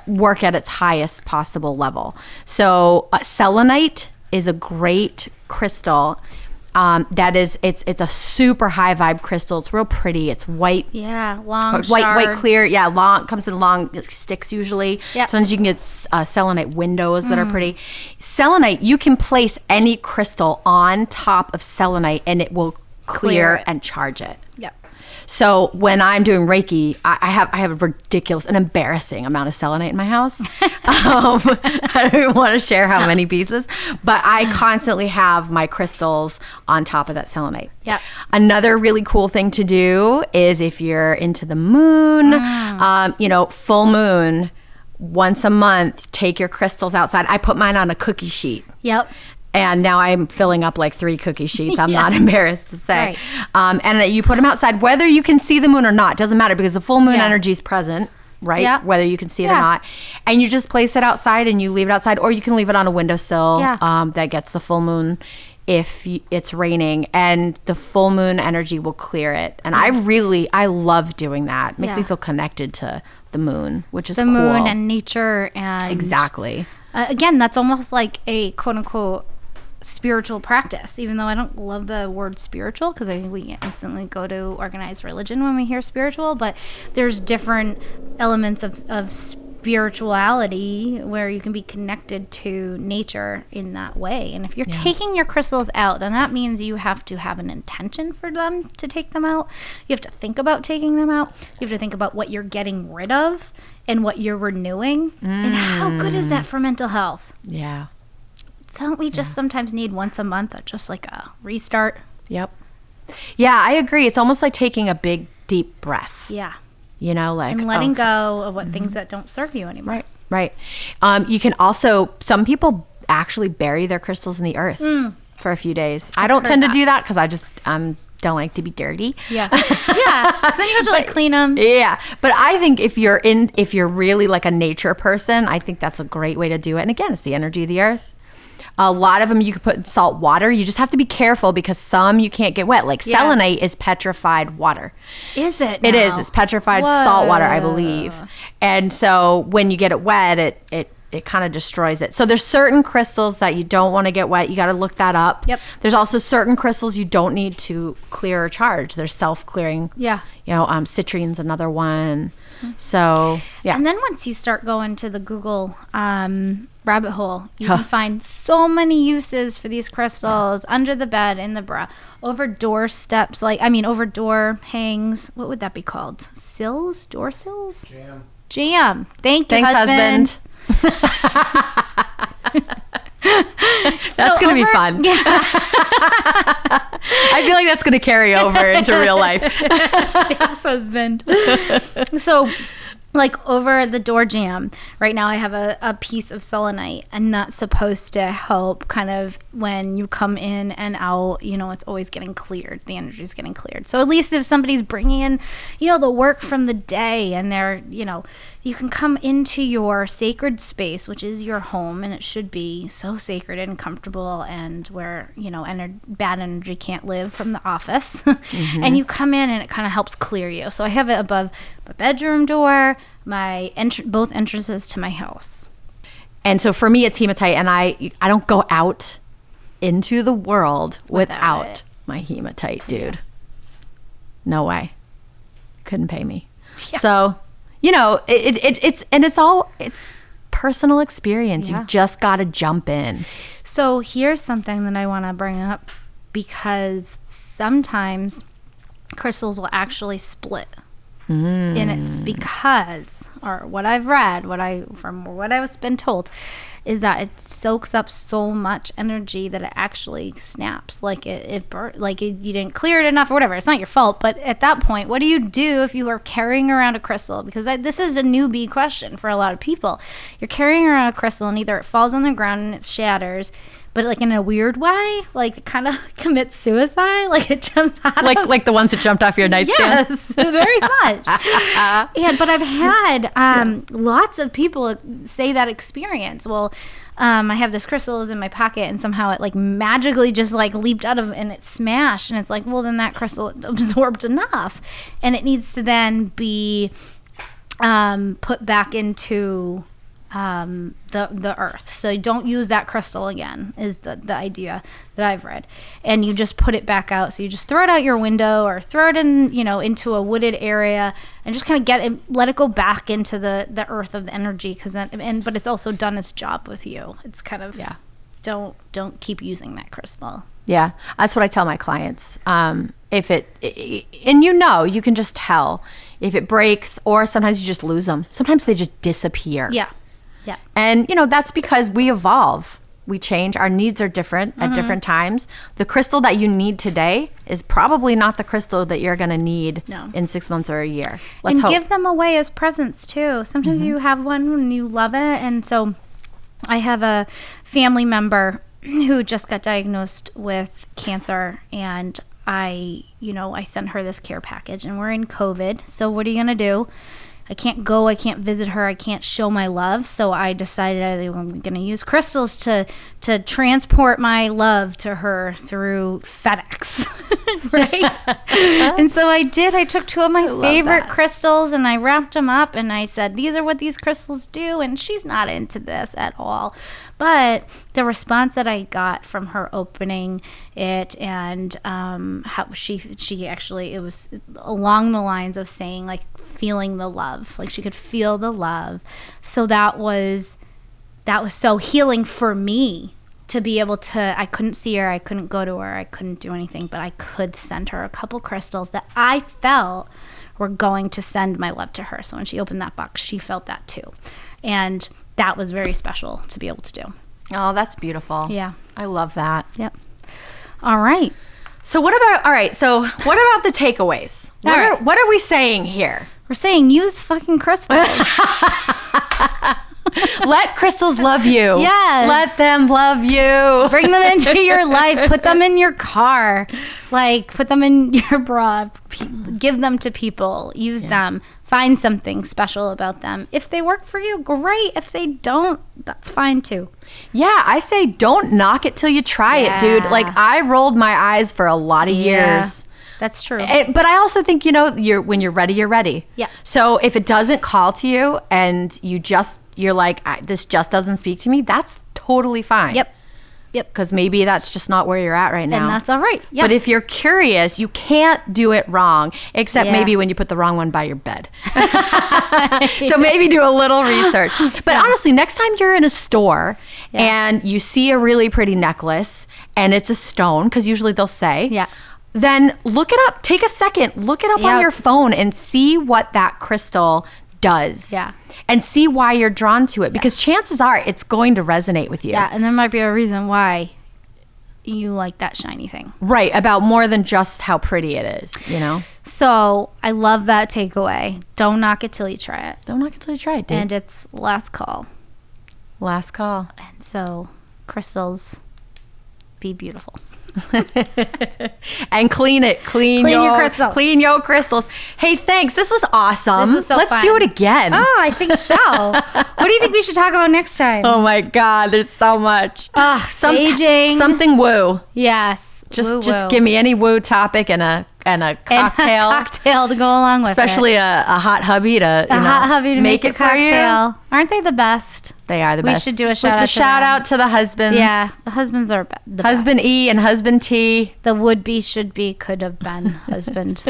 A: work at its highest possible level. So selenite is a great crystal. That is, it's a super high vibe crystal. It's real pretty. It's white.
B: Yeah, long
A: white clear. Yeah, long, comes in long sticks usually.
B: Yep.
A: Sometimes you can get selenite windows that are pretty. Selenite, you can place any crystal on top of selenite and it will clear and charge it.
B: Yep.
A: So when I'm doing Reiki, I have a ridiculous, an embarrassing amount of selenite in my house. I don't want to share how many pieces, but I constantly have my crystals on top of that selenite.
B: Yep.
A: Another really cool thing to do is if you're into the moon, you know, full moon, once a month, take your crystals outside. I put mine on a cookie sheet.
B: Yep.
A: And now I'm filling up like 3 cookie sheets. I'm not embarrassed to say. Right. And you put them outside, whether you can see the moon or not. Doesn't matter because the full moon energy is present, right?
B: Yeah.
A: Whether you can see it or not. And you just place it outside and you leave it outside. Or you can leave it on a windowsill that gets the full moon if it's raining. And the full moon energy will clear it. And I love doing that. It makes me feel connected to the moon, which is cool.
B: The moon and nature. And
A: exactly.
B: Again, that's almost like a quote unquote spiritual practice, even though I don't love the word spiritual because I think we instantly go to organized religion when we hear spiritual, but there's different elements of spirituality where you can be connected to nature in that way. And if you're taking your crystals out, then that means you have to have an intention for them to take them out. You have to think about taking them out. You have to think about what you're getting rid of and what you're renewing. And how good is that for mental health?
A: Yeah.
B: Don't we just sometimes need once a month, just like a restart?
A: Yep. Yeah, I agree. It's almost like taking a big, deep breath.
B: Yeah.
A: You know, like...
B: And letting go of what things that don't serve you anymore.
A: Right. You can also... Some people actually bury their crystals in the earth for a few days. I don't tend to do that because I just don't like to be dirty.
B: Yeah. Yeah. So then you have to like clean them.
A: Yeah. But I think if you're really like a nature person, I think that's a great way to do it. And again, it's the energy of the earth. A lot of them you can put in salt water. You just have to be careful because some you can't get wet. Like selenite is petrified water.
B: Is it?
A: It is. It's petrified salt water, I believe. And so when you get it wet, it kind of destroys it. So there's certain crystals that you don't want to get wet. You got to look that up.
B: Yep.
A: There's also certain crystals you don't need to clear or charge. They're self-clearing.
B: Yeah.
A: You know, citrine's another one. So, yeah.
B: And then once you start going to the Google rabbit hole, you can find so many uses for these crystals under the bed, in the bra, over door steps, over door hangs. What would that be called? Sills? Door sills? Jam. Thank you,
A: Thanks, husband. That's going to be fun. Yeah. I feel like that's going to carry over into real life.
B: Thanks, husband. So, like over the door jamb, right now I have a piece of selenite, and that's supposed to help kind of when you come in and out, you know, it's always getting cleared. The energy is getting cleared. So at least if somebody's bringing in, you know, the work from the day and they're, you know, you can come into your sacred space, which is your home, and it should be so sacred and comfortable and where, you know, bad energy can't live from the office. And you come in and it kind of helps clear you. So I have it above my bedroom door, my both entrances to my house.
A: And so for me, it's hematite, and I don't go out into the world without my hematite, dude. Yeah. No way. Couldn't pay me. Yeah. So, you know, it's personal experience.
B: Yeah.
A: You just got to jump in.
B: So here's something that I want to bring up, because sometimes crystals will actually split. And it's because, or what I've read, from what I've been told, is that it soaks up so much energy that it actually snaps. Like you didn't clear it enough or whatever. It's not your fault. But at that point, what do you do if you are carrying around a crystal? Because this is a newbie question for a lot of people. You're carrying around a crystal and either it falls on the ground and it shatters, but like in a weird way, like kind of commits suicide, like it jumps out
A: like the ones that jumped off your nightstand.
B: Yes, very much. But I've had lots of people say that experience. Well, I have this crystal is in my pocket, and somehow it like magically just like leaped out of and it smashed, and it's like, well, then that crystal absorbed enough, and it needs to then be put back into the earth. So don't use that crystal again is the idea that I've read. And you just put it back out. So you just throw it out your window or throw it in, into a wooded area and just kind of let it go back into the earth of the energy. But it's also done its job with you. It's kind of, don't keep using that crystal.
A: Yeah. That's what I tell my clients. And you can just tell if it breaks, or sometimes you just lose them. Sometimes they just disappear.
B: Yeah. Yeah.
A: And, that's because we evolve. We change. Our needs are different at different times. The crystal that you need today is probably not the crystal that you're going to need in 6 months or a year. Let's hope.
B: Give them away as presents, too. Sometimes you have one and you love it. And so I have a family member who just got diagnosed with cancer, and I sent her this care package, and we're in COVID. So what are you going to do? I can't go, I can't visit her, I can't show my love. So I decided I'm going to use crystals to transport my love to her through FedEx, right? And so I did. I took two of my favorite crystals and I wrapped them up and I said, these are what these crystals do. And she's not into this at all. But the response that I got from her opening it, and how she actually, it was along the lines of saying like feeling the love, like she could feel the love. So that was so healing for me to be able to, I couldn't see her, I couldn't go to her, I couldn't do anything, but I could send her a couple crystals that I felt were going to send my love to her. So when she opened that box, she felt that too. And that was very special to be able to do.
A: Oh, that's beautiful.
B: Yeah.
A: I love that.
B: Yep. All right.
A: So what about the takeaways? What are we saying here?
B: We're saying use fucking crystals.
A: Let crystals love you.
B: Yes.
A: Let them love you.
B: Bring them into your life. Put them in your car. Like, put them in your bra. Give them to people. Use them. Find something special about them. If they work for you, great. If they don't, that's fine too.
A: Yeah, I say don't knock it till you try it, dude. Like, I rolled my eyes for a lot of years.
B: That's true.
A: But I also think, when you're ready, you're ready.
B: Yeah.
A: So if it doesn't call to you and you're like, this just doesn't speak to me, that's totally fine.
B: Yep.
A: Because maybe that's just not where you're at right now.
B: And that's all right. Yep.
A: But if you're curious, you can't do it wrong, except maybe when you put the wrong one by your bed. So maybe do a little research. But honestly, next time you're in a store and you see a really pretty necklace and it's a stone, because usually they'll say, then look it up. Take a second. Look it up on your phone and see what that crystal does.
B: Yeah.
A: And see why you're drawn to it, because chances are it's going to resonate with you.
B: Yeah, and there might be a reason why you like that shiny thing.
A: Right, about more than just how pretty it is,
B: So I love that takeaway. Don't knock it till you try it.
A: Don't knock it till you try it, dude.
B: And it's last call.
A: Last call.
B: And so crystals, be beautiful.
A: And clean it. Clean your crystals. Clean your crystals. Hey, thanks. This was awesome.
B: This is so
A: Let's
B: fun.
A: do it again.
B: Oh, I think so. What do you think we should talk about next time?
A: Oh my God, there's so much.
B: Saging.
A: Something woo.
B: Yes.
A: Just give me any woo topic and a cocktail.
B: And a cocktail to go along with
A: Especially
B: it.
A: a hot hubby to,
B: Hot hubby to make
A: it
B: a
A: for you.
B: cocktail. Aren't they the best?
A: They are the
B: We
A: best.
B: should do a
A: With
B: shout out
A: the
B: to
A: shout
B: them.
A: out to the husbands.
B: Yeah, the husbands are the
A: Husband
B: best.
A: E and husband T.
B: The would be, should be, could have been husband.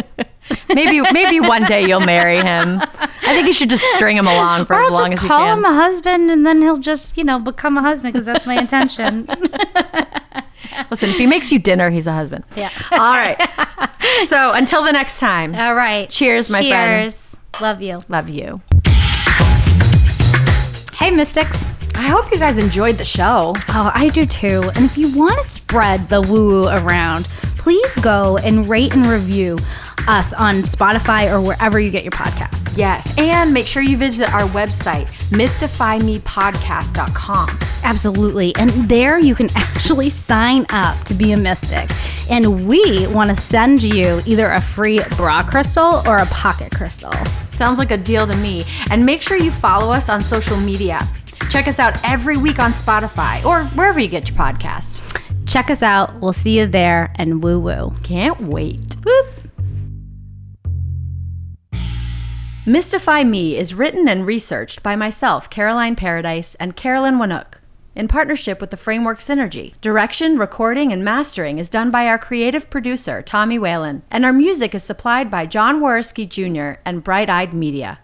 A: Maybe one day you'll marry him. I think you should just string him along for
B: Or
A: as
B: I'll
A: long
B: just
A: as you
B: call
A: can.
B: him a husband, and then he'll just, become a husband, because that's my intention.
A: Listen, if he makes you dinner, he's a husband.
B: Yeah.
A: All right. So until the next time.
B: All right.
A: Cheers, my friend.
B: Cheers. Love you.
A: Love you.
B: Hey, Mystics.
A: I hope you guys enjoyed the show.
B: Oh, I do too. And if you want to spread the woo-woo around, please go and rate and review us on Spotify or wherever you get your podcasts.
A: Yes. And make sure you visit our website, mystifymepodcast.com.
B: Absolutely. And there you can actually sign up to be a mystic. And we want to send you either a free bra crystal or a pocket crystal.
A: Sounds like a deal to me. And make sure you follow us on social media. Check us out every week on Spotify or wherever you get your podcast.
B: Check us out. We'll see you there, and woo-woo.
A: Can't wait.
B: Whoop.
A: Mystify Me is written and researched by myself, Caroline Paradise, and Carolyn Wanook, in partnership with the Framework Synergy. Direction, recording, and mastering is done by our creative producer, Tommy Whalen, and our music is supplied by John Worski Jr. and Bright Eyed Media.